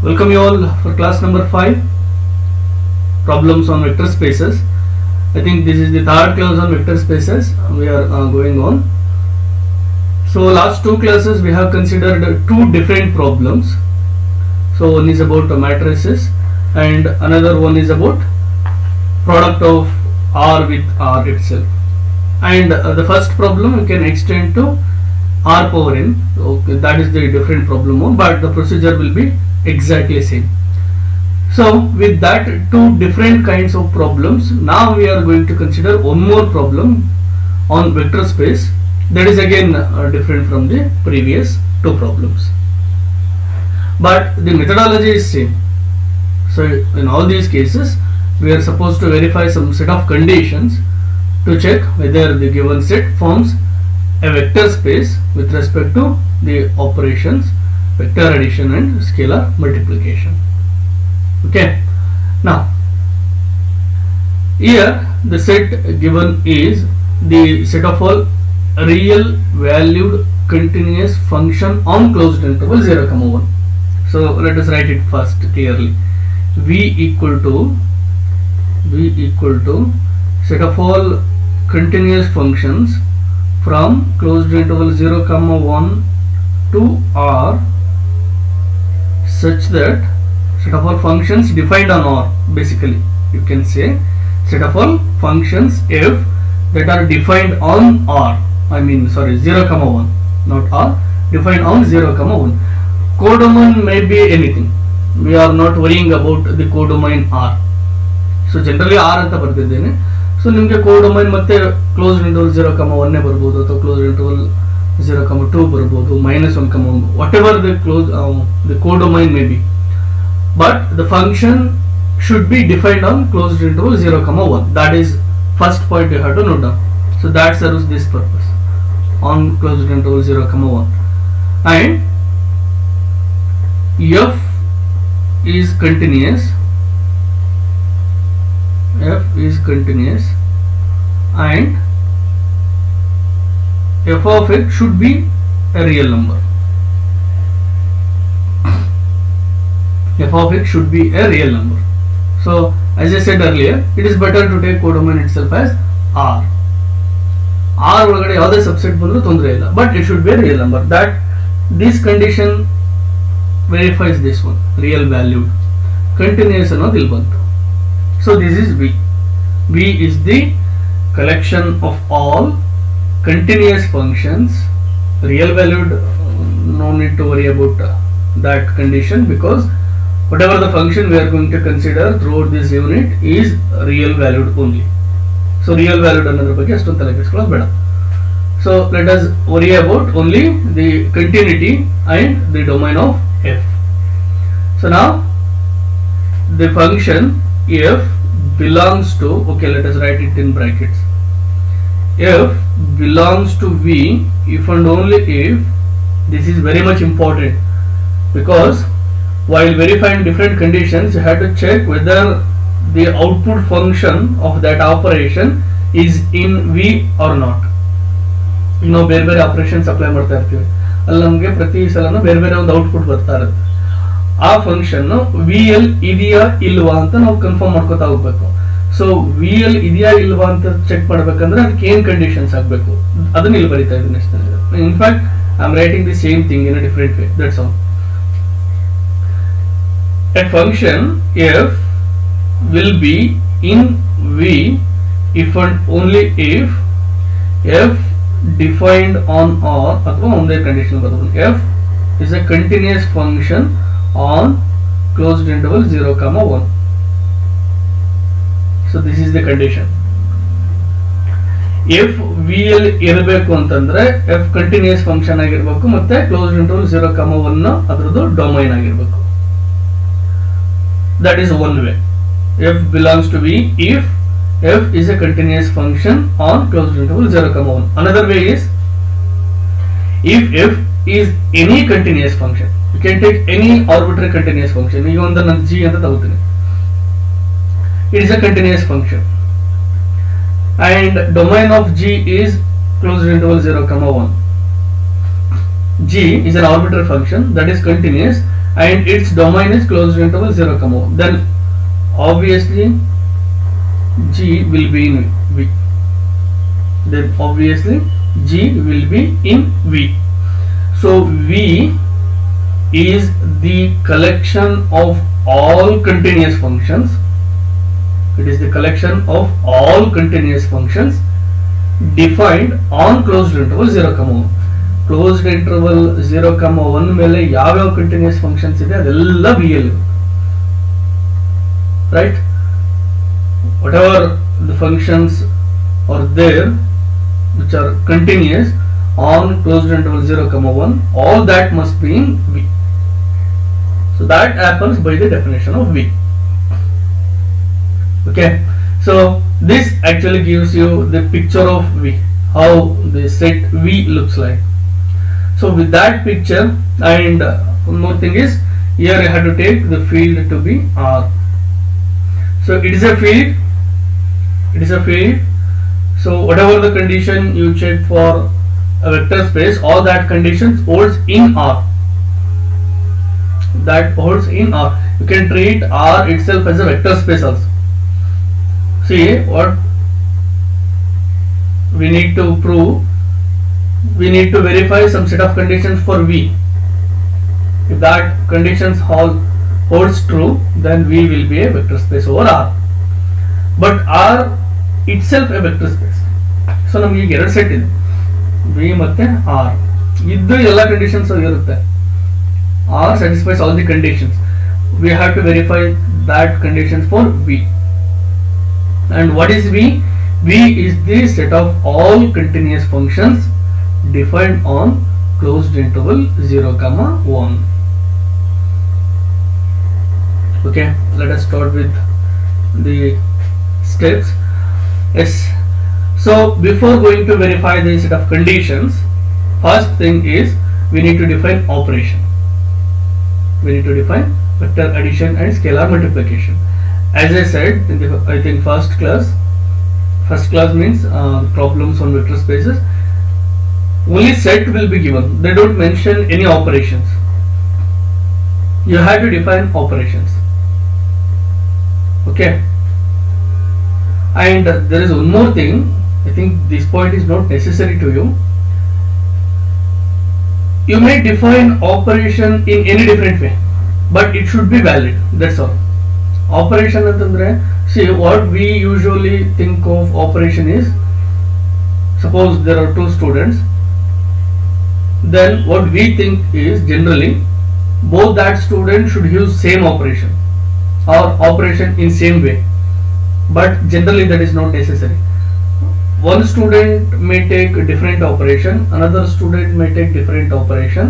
Welcome you all for class number 5, problems on vector spaces. I think this is the third class on vector spaces we are going on. So last two classes we have considered two different problems. So one is about matrices and another one is about product of R with R itself. And the first problem we can extend to R power n. Okay, that is the different problem, but the procedure will be exactly same. So with that two different kinds of problems, now we are going to consider one more problem on vector space that is again different from the previous two problems, but the methodology is same. So in all these cases we are supposed to verify some set of conditions to check whether the given set forms a vector space with respect to the operations vector addition and scalar multiplication. Okay, now here the set given is the set of all real valued continuous function on closed interval 0, 1. So let us write it first clearly. V equal to set of all continuous functions from closed interval 0, 1 to R such that set of all functions defined on R, basically you can say set of all functions f that are defined on R, 0, 1, not R, defined on 0, 1. Codomain may be anything, we are not worrying about the codomain R. So generally R anta bartiddene. So nimge codomain matte closed interval 0, 1 ne barbodu atho closed interval 0, 2 barbodu, -1, 1, whatever the codomain may be, but the function should be defined on closed interval 0, 1. That is first point you have to note down. So that serves this purpose on closed interval 0, 1. And f is continuous, and f of x should be a real number. F of x should be a real number. So as I said earlier, it is better to take codomain itself as R. R ಒಳಗಡೆ ಯಾವುದೇ subset ಬಂದರೂ ತೊಂದರೆ ಇಲ್ಲ, but it should be a real number. That this condition verifies this one, real valued continuous ಅನ್ನೋದು ಇಲ್ಲಿ ಬಂತು. So this is V. V is the collection of all continuous functions, real valued. No need to worry about that condition, because whatever the function we are going to consider throughout this unit is real valued only. So real valued ಅನ್ನೋದ್ರ ಬಗ್ಗೆ ಅಷ್ಟೊಂದು ತಲೆ ಕೆಡಿಸ್ಕೊಳ್ಳೋದು ಬೇಡ. So let us worry about only the continuity and the domain of f. So now the function f belongs to, okay, let us write it in brackets. F belongs to V if and only if, this is very much important, because while verifying different conditions you have to check whether the output function of that operation is in V or not. ನಾವು ಬೇರೆ ಬೇರೆ operations apply ಮಾಡ್ತಾ ಇರ್ತೀವಿ, ಅಲ್ಲಿ ನಮಗೆ ಪ್ರತಿ ಸಲನೂ ಬೇರೆ ಬೇರೆ ಒಂದು ಔಟ್ಪುಟ್ ಬರ್ತಾ ಇರುತ್ತೆ. ಆ ಫಂಕ್ಷನ್ ವಿ ಎಲ್ ಇದೆಯಾ ಇಲ್ವಾ ಅಂತ ನಾವು ಕನ್ಫರ್ಮ್ ಮಾಡ್ಕೋತಾ ಹೋಗ್ಬೇಕು. ಸೊ ವಿ ಎಲ್ ಇದೆಯಾ ಇಲ್ವಾ ಅಂತ ಚೆಕ್ ಮಾಡ್ಬೇಕಂದ್ರೆ ಅದಕ್ಕೆ ಏನ್ ಕಂಡೀಷನ್ಸ್ ಆಗ್ಬೇಕು ಅದನ್ನ ಇಲ್ಲಿ ಬರೀತಾ ಇದ್ದೀನಿ ಅಷ್ಟೇ. In fact I am writing the same thing in a different way, that's all. A function f will be in V if and only if f defined on R ಅಥವಾ ಒಂದೇ ಕಂಡೀಷನ್ ಬರೋದು f is a continuous function on closed interval 0, 1. So this is the condition. If VL ಇರಬೇಕು ಅಂತಂದ್ರೆ f continuous function ಆಗಿರಬೇಕು ಮತ್ತೆ closed interval 0, 1 ಅದರದ್ದು domain ಆಗಿರಬೇಕು. That is one way. F belongs to V if f is a continuous function on closed interval 0, 1. Another way is if f is any continuous function. You can take any arbitrary continuous function. ಈಗ ಒಂದು ನಾನು g ಅಂತ ತಗೋತೀನಿ. It is a continuous function and domain of G is closed interval 0, 1. G is an arbitrary function that is continuous and its domain is closed interval 0, 1, then obviously G will be in V. Then obviously G will be in V. So V is the collection of all continuous functions. It is the collection of all continuous functions defined on closed interval 0, 1. Closed interval 0, 1 ಮೇಲೆ ಯಾವ continuous functions ಇದೆ ಅದೆಲ್ಲ V ಅಲ್ಲಿ, right? Whatever the functions are there which are continuous on closed interval 0, 1, all that must be in V. So that happens by the definition of V. Okay, so this actually gives you the picture of V, how the set V looks like. So with that picture, and one more thing is, here I have to take the field to be R. So it is a field, so whatever the condition you check for a vector space, all that conditions holds in R. That holds in R. You can treat R itself as a vector space also. See what we need to prove. We need to verify some set of conditions for V. If that conditions holds true, then V will be a vector space over R. But R itself a vector space. So ನಮಗೆ ಈಗ ಎರಡು set ಇದೆ, V ಮತ್ತೆ R. ಇದ್ದು ಎಲ್ಲ conditions ಇರುತ್ತೆ. R satisfies all the conditions. We have to verify that conditions for V. And what is V? V is the set of all continuous functions defined on closed interval 0, 1. Okay, let us start with the steps. Yes, so before going to verify the set of conditions, first thing is we need to define operation. We need to define vector addition and scalar multiplication. As I said in the, I think first class means problems on vector spaces, only set will be given. They don't mention any operations. You have to define operations. Okay, and there is one more thing. I think this point is not necessary to you. You may define operation in any different way, but it should be valid. That's all. Operation ಅಂತಂದ್ರೆ, see, what we usually think of operation is, suppose there are two students, then what we think is generally both that student should use same operation or operation in same way, but generally that is not necessary. One student may take a different operation, another student may take different operation,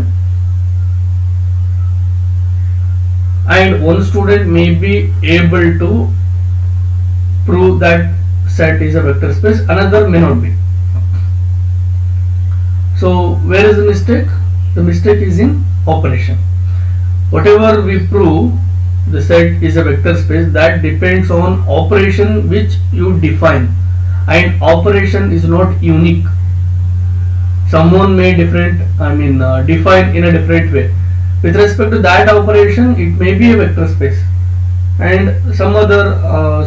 and one student may be able to prove that set is a vector space, another may not be. So where is the mistake? The mistake is in operation. Whatever we prove the set is a vector space, that depends on operation which you define, and operation is not unique. Someone may define in a different way. With respect to that operation, it may be a vector space, and some other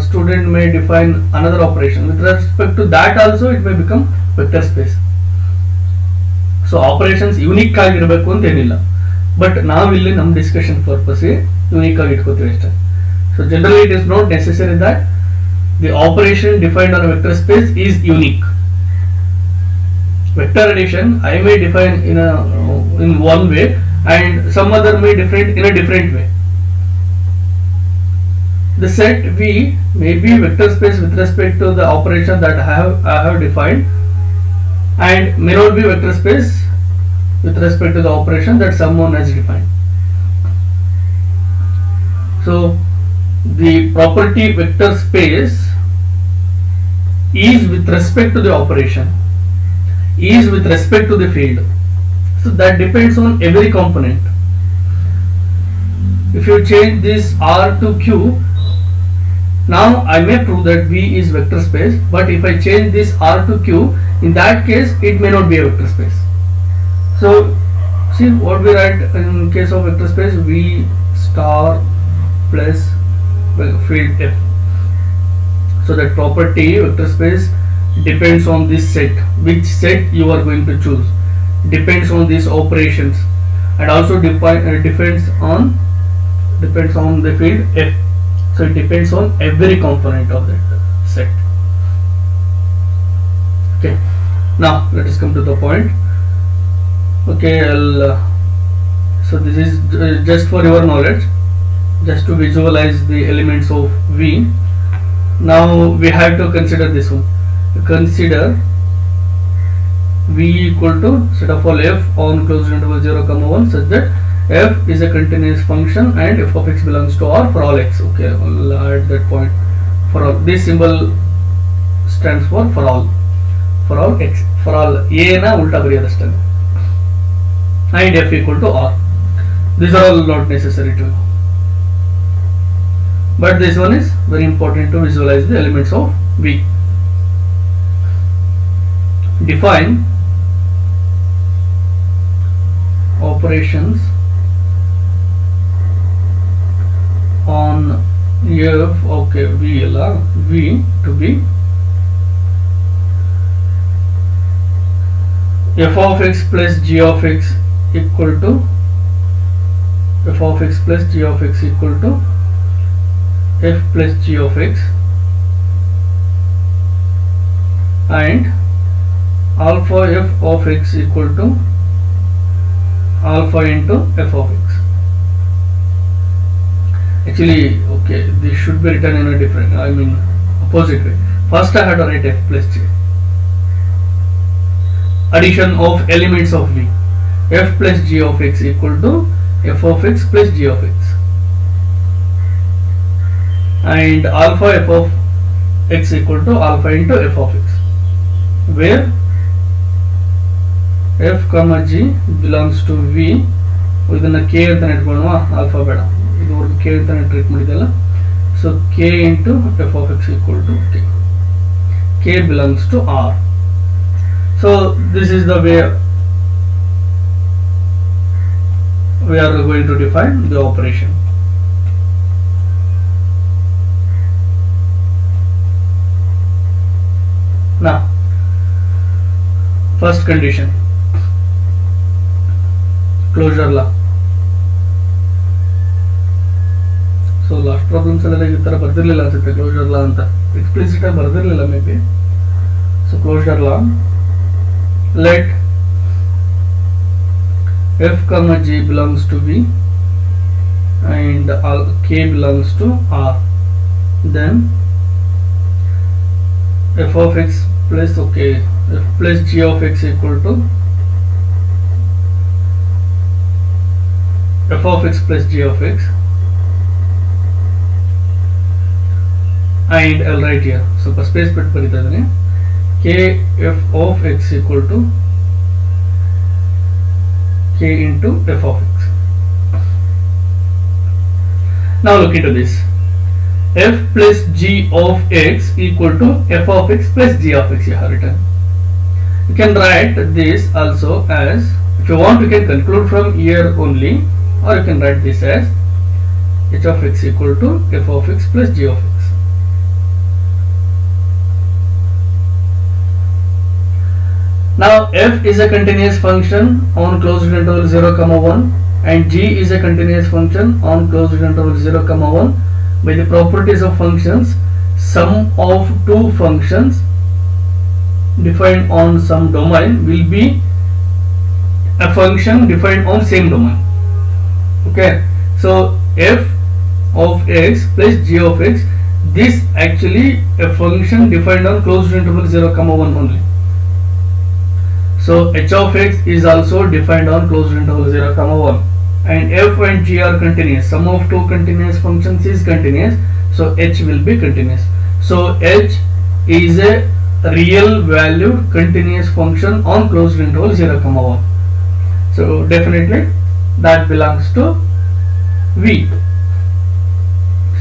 student may define another operation. With respect to that also, it may become vector space. So operations unique ಆಗಿರಬೇಕು ಅಂತ ಏನಿಲ್ಲ, but ನಾವಿಲ್ಲಿ ನಮ್ಮ discussion purpose unique ಆಗಿ ಇಟ್ಕೋತೀವಿ ಅಷ್ಟೇ. So generally it is not necessary that the operation defined on a vector space is unique. Vector addition I may define in one way, and some other may different in a different way. The set V may be vector space with respect to the operation that I have defined, and may not be vector space with respect to the operation that someone has defined. So the property vector space is with respect to the operation, is with respect to the field. So that depends on every component. If you change this R to Q, now I may prove that V is vector space, but if I change this R to Q, in that case it may not be a vector space. So See what we write in case of vector space, V star plus field F. So that property vector space depends on this set, which set you are going to choose, depends on these operations, and also depends on the field F. So it depends on every component of that set. Okay, now let us come to the point. Okay, so this is just for your knowledge, just to visualize the elements of V. Now we have to consider this one. Consider V equal to set of all F on closed interval 0, 1 such that F is a continuous function and F of x belongs to R for all x. Okay, I'll add that point. For all, this symbol stands for all x, for all A na ulta bariyadastane, and F equal to R. These are all not necessary to know, but this one is very important to visualize the elements of V. Define operations on F. Okay, V to be f of x plus g of x equal to f of x plus g of x equal to f plus g of x, and alpha f of x equal to alpha into f of x. Actually, okay, this should be written in a different, opposite way. First I had to write f plus g. Addition of elements of V. F plus g of x equal to f of x plus g of x, and alpha f of x equal to alpha into f of x, where f comma g belongs to V. ಇದನ್ನ k ಅಂತ ಇಟ್ಕೊಳ್ಳುವ, alpha ಬೇಡ, ಇದುವರೆಗೂ k ಅಂತ treat ಮಾಡಿದಲ್ಲ. So k into f of x equal to k belongs to R. So this is the way we are going to define the operation. Now, first condition, closure law. So last problems allela ee tara bardirilla ansutte, closure law anta explicit ಆಗಿ bardirilla maybe. So closure law, let f comma g belongs to V and k belongs to R, then f of x plus f plus g of x equal to f of x plus g of x, and I'll write here, so space put barita idane, k f of x equal to k into f of x. Now look into this. F plus g of x equal to f of x plus g of x you have written. You can write this also as, if you want you can conclude from here only, or you can write this as h of x equal to f of x plus g of x. Now f is a continuous function on closed interval 0, 1 and g is a continuous function on closed interval 0, 1. By the properties of functions, sum of two functions defined on some domain will be a function defined on same domain. Okay, so f of x plus g of x, this actually a function defined on closed interval 0, 1 only. So h of x is also defined on closed interval 0, 1, and f and g are continuous. Sum of two continuous functions is continuous, so h will be continuous. So h is a real valued continuous function on closed interval 0, 1. So definitely that belongs to V.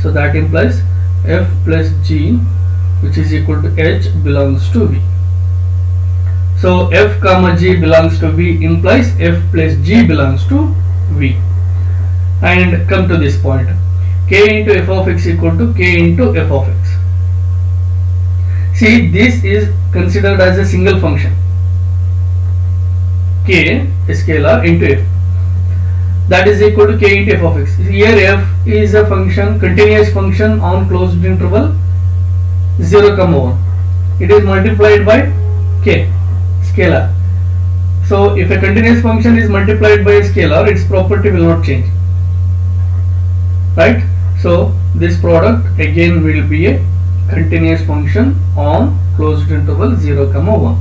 So that implies f plus g, which is equal to h, belongs to V. So f comma g belongs to v implies f plus g belongs to v. And come to this point, k into f of x equal to k into f of x. See, this is considered as a single function, k scalar into f, that is equal to k into f of x. Here f is a function, continuous function on closed interval 0, 1. It is multiplied by k scalar. So if a continuous function is multiplied by a scalar, its property will not change, right? So this product again will be a continuous function on closed interval 0, 1.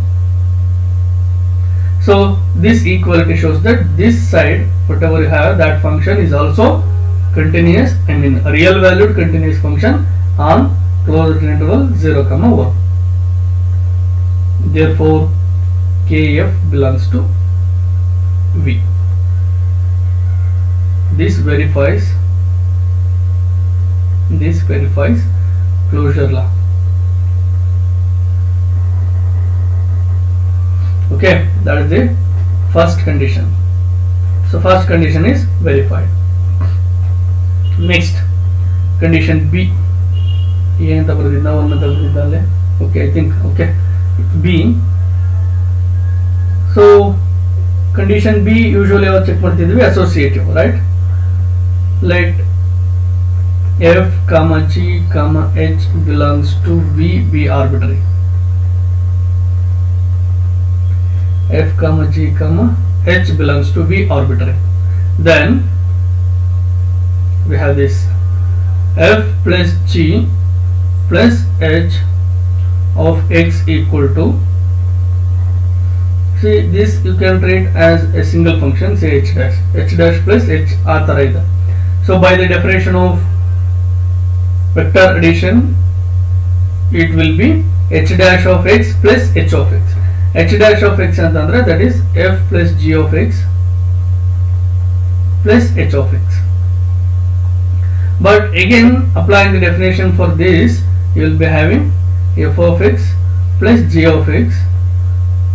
So this equality shows that this side, whatever you have, that function is also continuous, I mean a real valued continuous function on closed interval 0, 1. Therefore kf belongs to v. This verifies closure law. Okay, that is the first condition. So first condition is verified. Next, condition B. Okay, I think okay. B. So condition B usually our check ಮಾಡ್ತಿದ್ವಿ associative, right? Let f comma g comma h belongs to v be arbitrary. F comma g comma h belongs to v arbitrary. Then we have this f plus g plus h of x equal to, see this you can treat as a single function, say h dash plus h ಆತರ ಇದೆ. So by the definition of vector addition, it will be h dash of x plus h of x. H dash of x ಅಂತಂದ್ರೆ that is f plus g of x plus h of x. But again, applying the definition for this, you will be having f of x plus g of x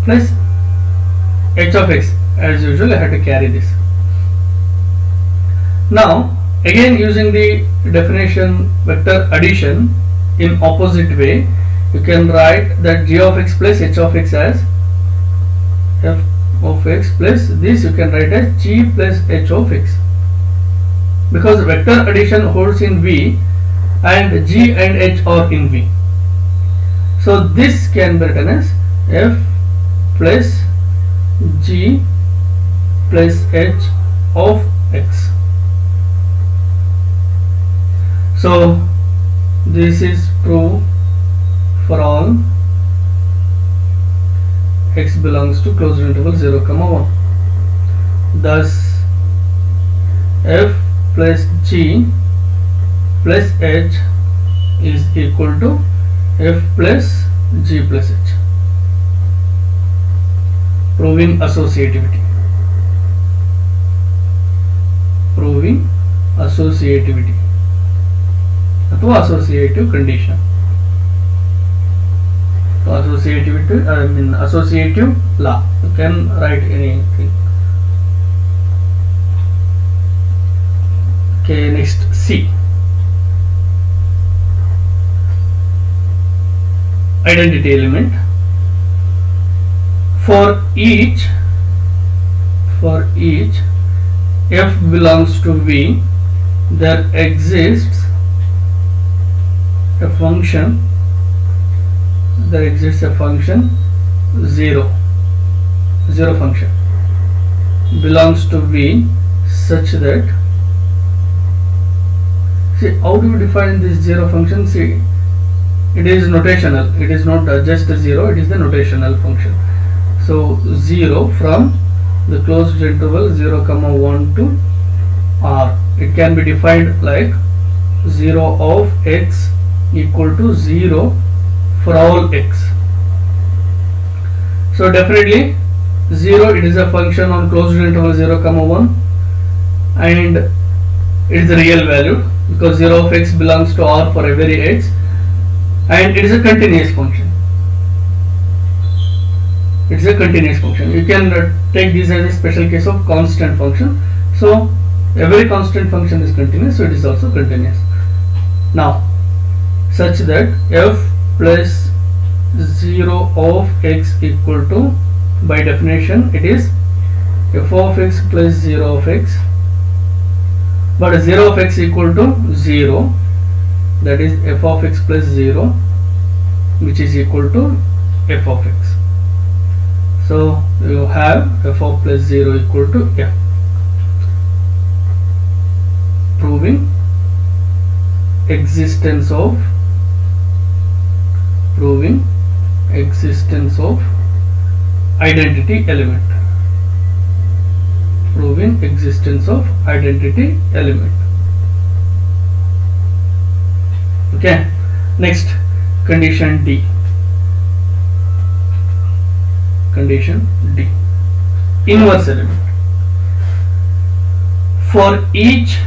plus h of x. As usual, I have to carry this. Now again, using the definition vector addition in opposite way, you can write that g of x plus h of x as f of x plus this you can write as g plus h of x, because vector addition holds in v and g and h are in v. So this can be written as f plus g plus h of x. So this is true for all x belongs to closed interval 0, 1. Thus f plus g plus h is equal to f plus g plus h, proving associativity. ಅಥವಾ associative condition. So associative law, you can write anything. Okay, next C. Identity element. For each f belongs to v, there exists a function 0 function belongs to v such that, see how do you define this 0 function? See, it is notational, it is not just a 0, it is the notational function. So 0 from the closed interval 0, 1 to r, it can be defined like 0 of x equal to 0 for all x. So definitely 0, it is a function on closed interval 0, 1, and it is a real value because 0 of x belongs to r for every x, and it is a continuous function. It's a continuous function. You can take this as a special case of constant function. So every constant function is continuous, so it is also continuous. Now, such that f plus 0 of x equal to, by definition it is f of x plus 0 of x, but 0 of x equal to 0, that is f of x plus 0, which is equal to f of x. So you have f of plus 0 equal to f, proving existence of identity element, proving existence of identity element. Okay, next, condition D. Condition D, inverse element. For each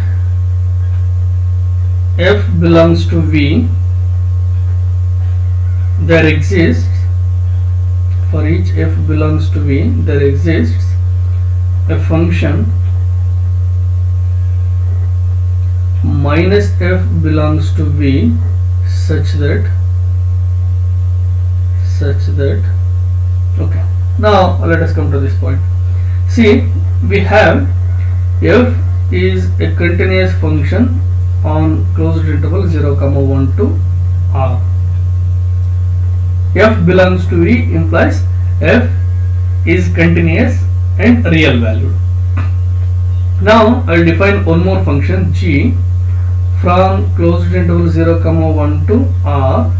f belongs to V, there exists, for each f belongs to V, there exists a function minus f belongs to V such that okay, now let us come to this point. See, we have f is a continuous function on closed interval 0, 1 to R. F belongs to V implies f is continuous and real valued. Now I will define one more function g from closed interval 0, 1 to R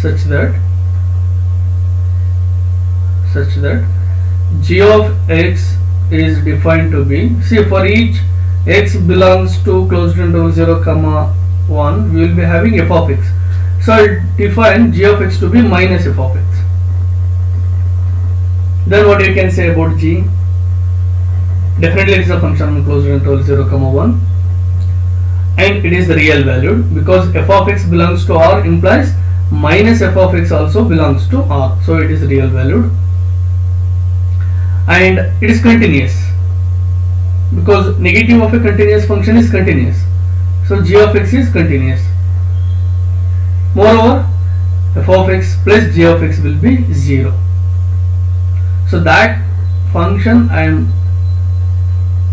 such that g of x is defined to be, see, for each x belongs to closed interval 0, 1, we will be having f of x. So I will define g of x to be minus f of x. Then what you can say about g? Definitely it is a function on closed interval 0, 1, and it is real valued because f of x belongs to R implies minus f of x also belongs to R, so it is real valued, and it is continuous because negative of a continuous function is continuous, so g of x is continuous. Moreover, f of x plus g of x will be 0. So that function I am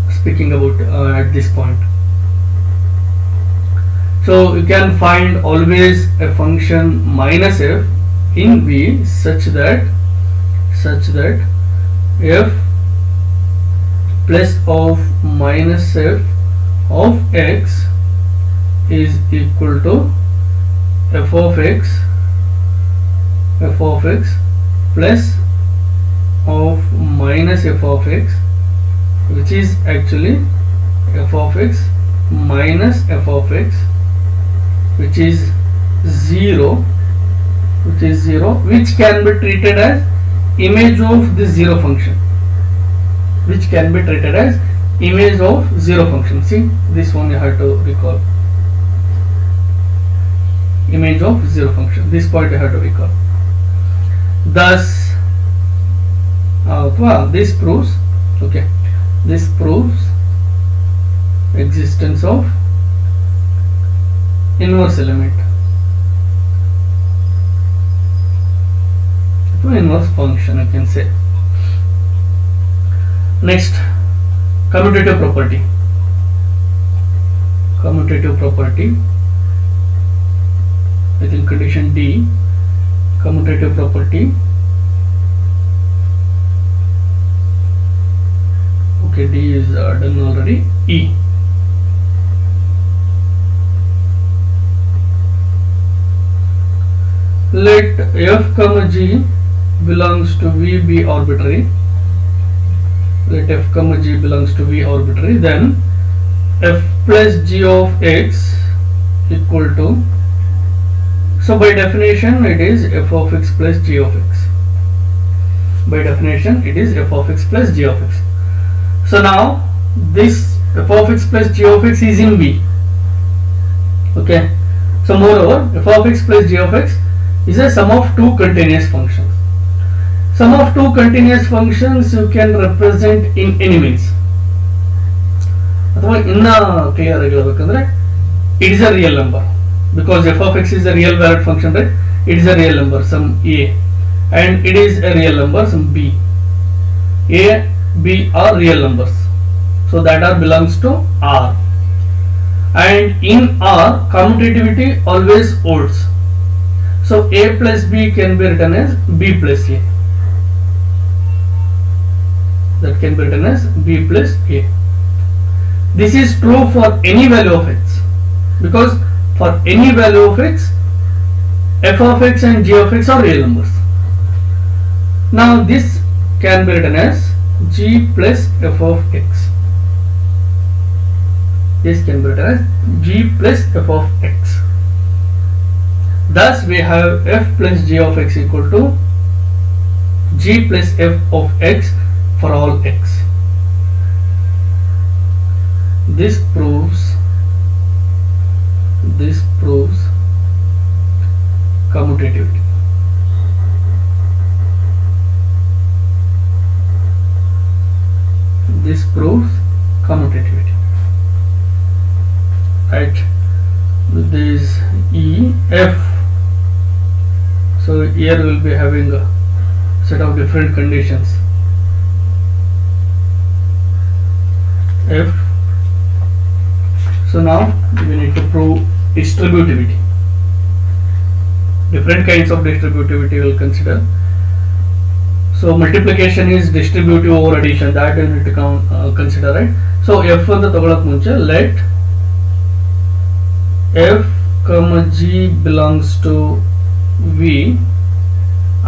speaking about at this point. So you can find always a function minus f in V such that f plus of minus f of x is equal to f of x plus of minus f of x, which is actually f of x minus f of x, which is 0, which can be treated as image of this 0 function, See, this one you have to recall, image of 0 function, this point you have to recall. Thus this proves existence of inverse element, inverse function you can say. Next, commutative property. I think condition D, commutative property. Okay, D is done already. E. Let f comma g belongs to V be arbitrary. Let f comma g belongs to V arbitrary. Then f plus g of x equal to, so by definition it is f of x plus g of x. By definition it is f of x plus g of x. So now this f of x plus g of x is in V. Okay. So moreover, f of x plus g of x is a sum of two continuous functions. Sum of two continuous functions you can represent in any means. ಅಥವಾ ಇನ್ನ clear ಆಗಿ ಹೇಳಬೇಕಂದ್ರೆ it is a real number because f of x is a real valued function, right? It is a real number, some a, and it is a real number, some b. A, b are real numbers, so that r belongs to R. And in R, commutativity always holds. So a plus b can be written as b plus a. That can be written as b plus a. This is true for any value of x, because for any value of x, f of x and g of x are real numbers. Now this can be written as g plus f of x. This can be written as g plus f of x. Thus we have f plus g of x equal to g plus f of x for all x. This proves commutativity. This proves commutativity. Right, with this E F. So here we will be having a set of different conditions. F. So now we need to prove distributivity. Different kinds of distributivity we will consider. So multiplication is distributive over addition, that you need to consider, right? So f ಅಂತ ತಗೊಳಕ್ ಮುಂಚೆ let f comma g belongs to v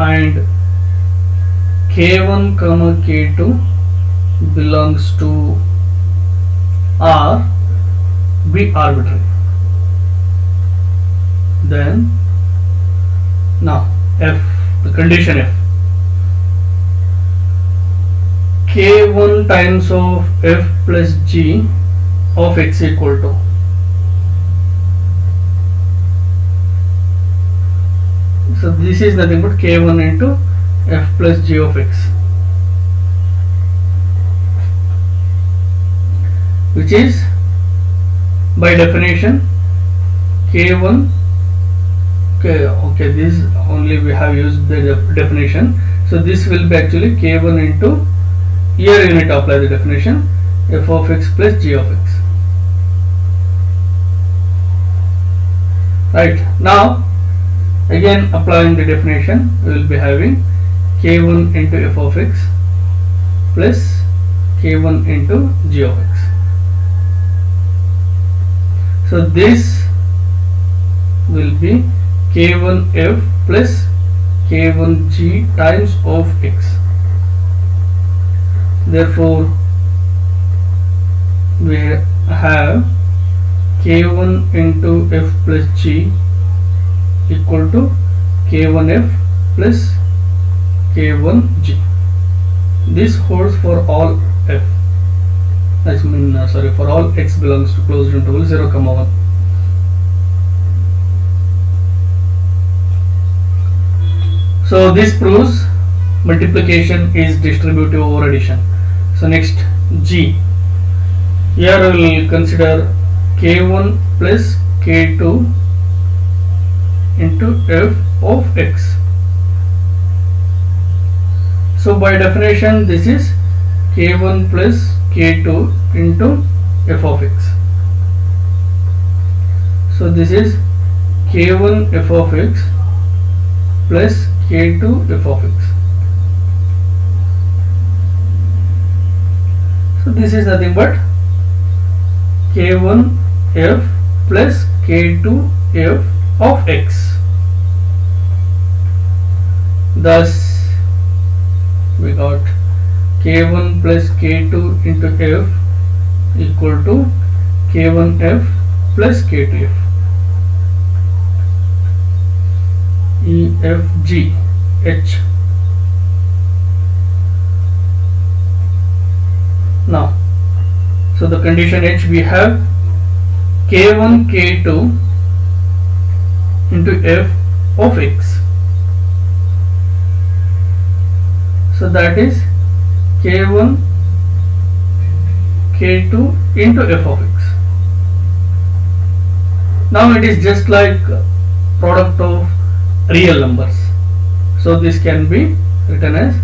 and k1 comma k2 belongs to R be arbitrary. Then now f, the condition f, k1 times of f plus g of x equal to, so this is nothing but k1 into f plus g of x, which is by definition k1, okay, this only we have used the definition, so this will be actually k1 into, here you need to apply the definition, f of x plus g of x. Right, now again applying the definition, we will be having k1 into f of x plus k1 into g of x. So this will be k1f plus k1g times of x. Therefore we have k1 into f plus g equal to k1f plus k1g. This holds for all f. For all x belongs to closed interval 0, 1. So this proves multiplication is distributive over addition. So next g. Here we will consider k1 plus k2 into f of x. So by definition this is k1 plus k2 into f of x. So this is k1 f of x plus k2 f of x. So this is nothing but k1 f plus k2 f of x. Thus we got k1 plus k2 into f equal to k1f plus k2f. E, F, G, H. Now, so the condition H, we have k1 k2 into f of x. So that is k1 k2 into f of x. Now it is just like product of real numbers. So this can be written as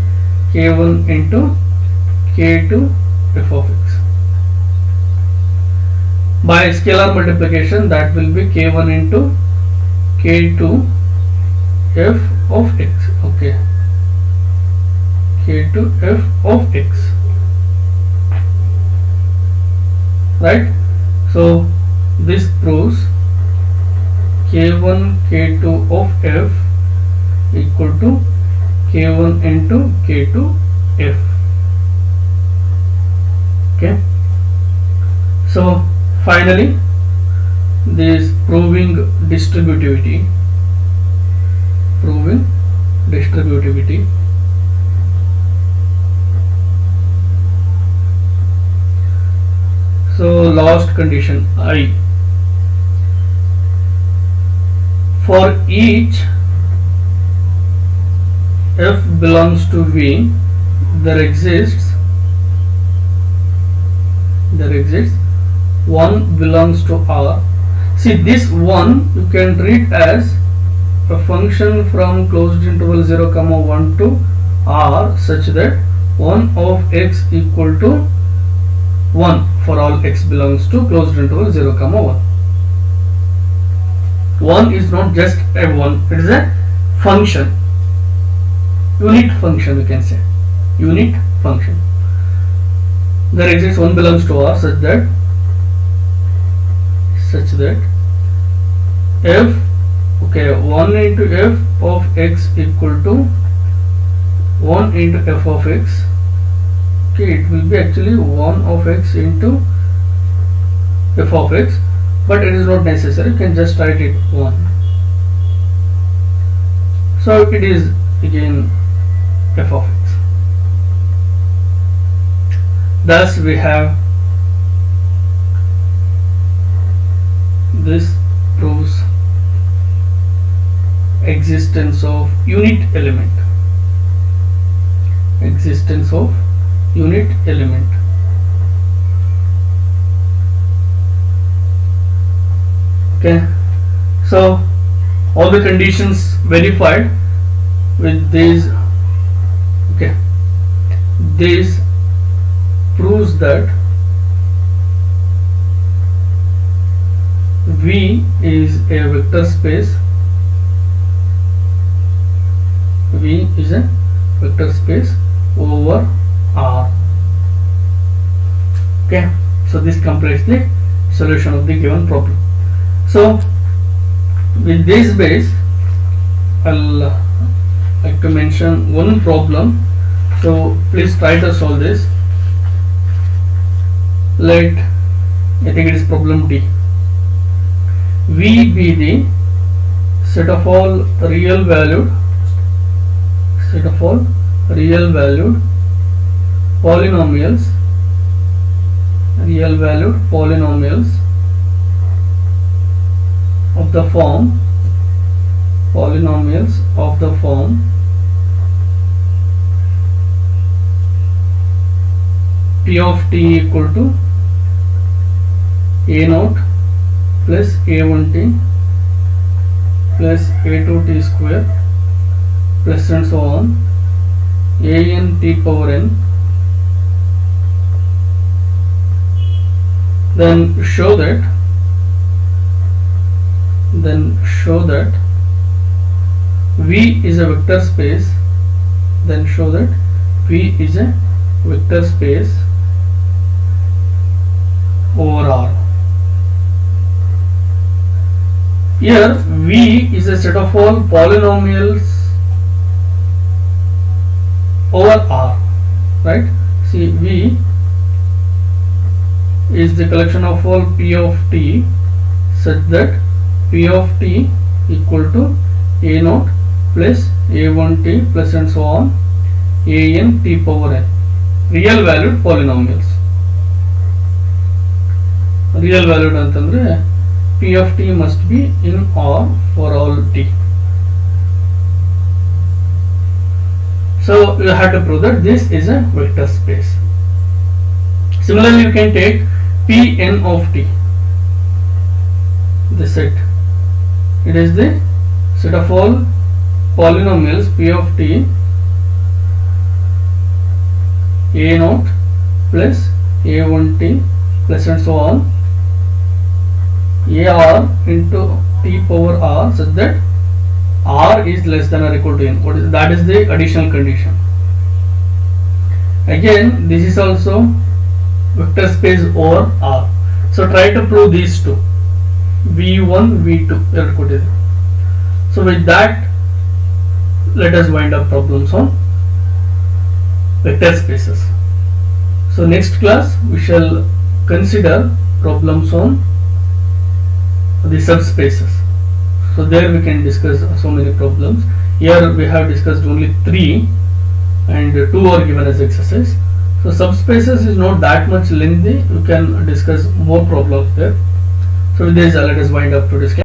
k1 into k2 f of x. By scalar multiplication, that will be k1 into k2 f of x. Okay, k2 f of x, right? So this proves k1 k2 of f equal to k1 into k2 f. Okay, so finally this proving distributivity. So last condition I, for each f belongs to V, there exists 1 belongs to R. See, this 1 you can treat as a function from closed interval 0, 1 to R, such that 1 of x equal to 1 for all x belongs to closed interval 0, 1. 1 is not just a 1, it is a function, unit function, you can say, unit function. There exists 1 belongs to R such that f, okay, 1 into f of x equal to 1 into f of x. Okay, it will be actually 1 of x into f of x, but it is not necessary, you can just write it 1. So it is again f of x. Thus we have, this proves existence of unit element. Okay, so all the conditions verified with these. Okay, this proves that V is a vector space. V is a vector space over R. Okay, so this completes the solution of the given problem. So with this base, I'll like to mention one problem. So please try to solve this. Let, I think it is problem D. V be the set of all real valued polynomials of the form P of t equal to a0 plus a1t plus a2t square plus and so on, an t power n. Then show that V is a vector space. Over R. Here V is a set of all polynomials over R, right? See, V is the collection of all P of t such that P of t equal to a0 plus a1t plus and so on, an t power n, real valued polynomials. Real valued antandre P of t must be in R for all t. So you have to prove that this is a vector space. Similarly, you can take Pn of t, the set. It is the set of all polynomials P of t a naught plus a1t plus and so on ar into t power r, such that r is less than or equal to n. What is that? Is the additional condition. Again, this is also vector space over R. So try to prove these two, v1 v2. So with that, let us wind up problems on vector spaces. So next class we shall consider problems on the subspaces. So there we can discuss so many problems. Here we have discussed only 3 and 2 are given as exercise. So subspaces is not that much lengthy, you can discuss more problems there. So with this, let us wind up today's class.